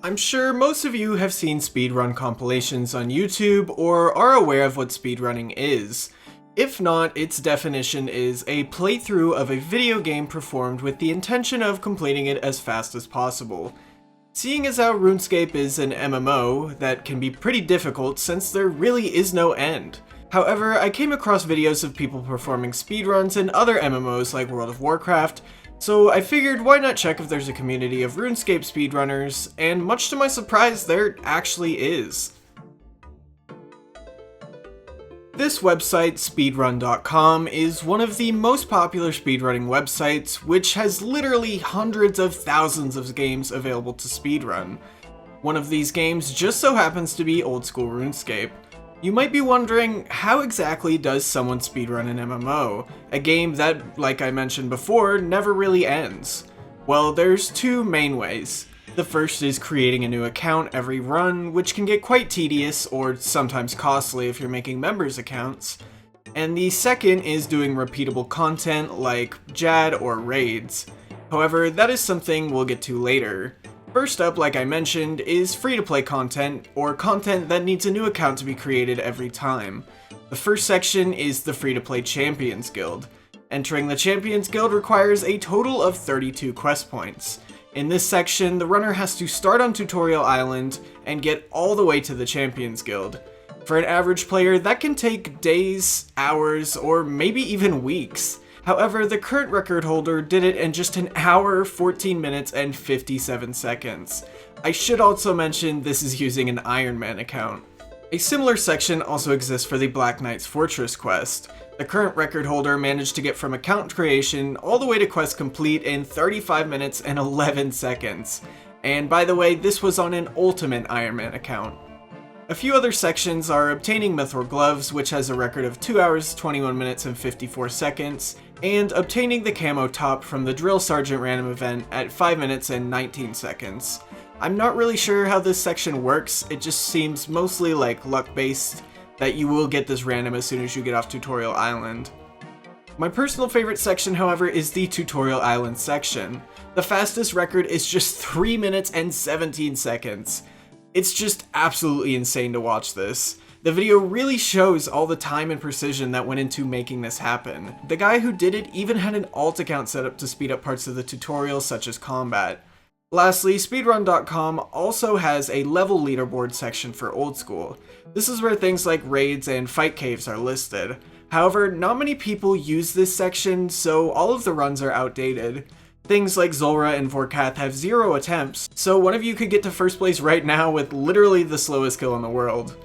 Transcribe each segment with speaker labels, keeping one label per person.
Speaker 1: I'm sure most of you have seen speedrun compilations on YouTube or are aware of what speedrunning is. If not, its definition is a playthrough of a video game performed with the intention of completing it as fast as possible. Seeing as how RuneScape is an MMO, that can be pretty difficult since there really is no end. However, I came across videos of people performing speedruns in other MMOs like World of Warcraft, so I figured why not check if there's a community of RuneScape speedrunners, and much to my surprise, there actually is. This website, speedrun.com, is one of the most popular speedrunning websites, which has literally hundreds of thousands of games available to speedrun. One of these games just so happens to be old school RuneScape. You might be wondering, how exactly does someone speedrun an MMO? A game that, like I mentioned before, never really ends. Well, there's two main ways. The first is creating a new account every run, which can get quite tedious or sometimes costly if you're making members accounts. And the second is doing repeatable content like JAD or raids. However, that is something we'll get to later. First up, like I mentioned, is free-to-play content, or content that needs a new account to be created every time. The first section is the free-to-play Champions Guild. Entering the Champions Guild requires a total of 32 quest points. In this section, the runner has to start on Tutorial Island and get all the way to the Champions Guild. For an average player, that can take days, hours, or maybe even weeks. However, the current record holder did it in just an hour, 14 minutes, and 57 seconds. I should also mention this is using an Iron Man account. A similar section also exists for the Black Knight's Fortress quest. The current record holder managed to get from account creation all the way to quest complete in 35 minutes and 11 seconds. And by the way, this was on an Ultimate Iron Man account. A few other sections are obtaining Mithril Gloves, which has a record of 2 hours, 21 minutes, and 54 seconds, and obtaining the Camo Top from the Drill Sergeant random event at 5 minutes and 19 seconds. I'm not really sure how this section works, it just seems mostly like luck-based, that you will get this random as soon as you get off Tutorial Island. My personal favorite section, however, is the Tutorial Island section. The fastest record is just 3 minutes and 17 seconds. It's just absolutely insane to watch this. The video really shows all the time and precision that went into making this happen. The guy who did it even had an alt account set up to speed up parts of the tutorial such as combat. Lastly, speedrun.com also has a level leaderboard section for old school. This is where things like raids and fight caves are listed. However, not many people use this section, so all of the runs are outdated. Things like Zulrah and Vorkath have 0 attempts, so one of you could get to first place right now with literally the slowest kill in the world.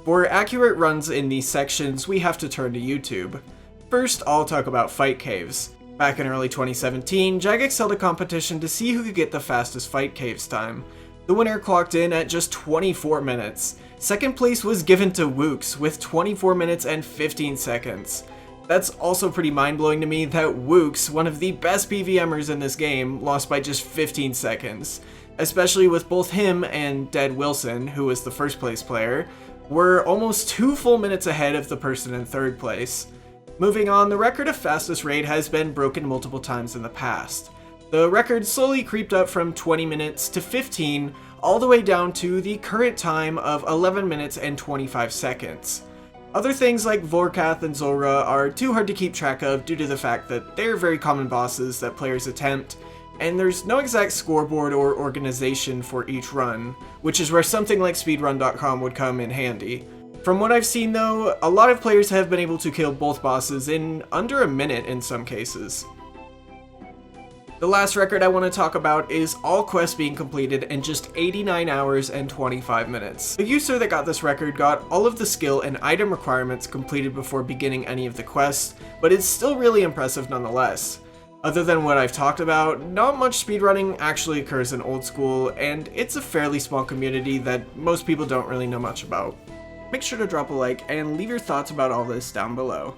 Speaker 1: For accurate runs in these sections, we have to turn to YouTube. First, I'll talk about fight caves. Back in early 2017, Jagex held a competition to see who could get the fastest fight caves time. The winner clocked in at just 24 minutes. Second place was given to Wooks with 24 minutes and 15 seconds. That's also pretty mind-blowing to me that Wooks, one of the best PVMers in this game, lost by just 15 seconds. Especially with both him and Dead Wilson, who was the first place player, were almost 2 full minutes ahead of the person in third place. Moving on, the record of fastest raid has been broken multiple times in the past. The record slowly creeped up from 20 minutes to 15, all the way down to the current time of 11 minutes and 25 seconds. Other things like Vorkath and Zulrah are too hard to keep track of due to the fact that they're very common bosses that players attempt, and there's no exact scoreboard or organization for each run, which is where something like speedrun.com would come in handy. From what I've seen though, a lot of players have been able to kill both bosses in under a minute in some cases. The last record I want to talk about is all quests being completed in just 89 hours and 25 minutes. The user that got this record got all of the skill and item requirements completed before beginning any of the quests, but it's still really impressive nonetheless. Other than what I've talked about, not much speedrunning actually occurs in old school, and it's a fairly small community that most people don't really know much about. Make sure to drop a like and leave your thoughts about all this down below.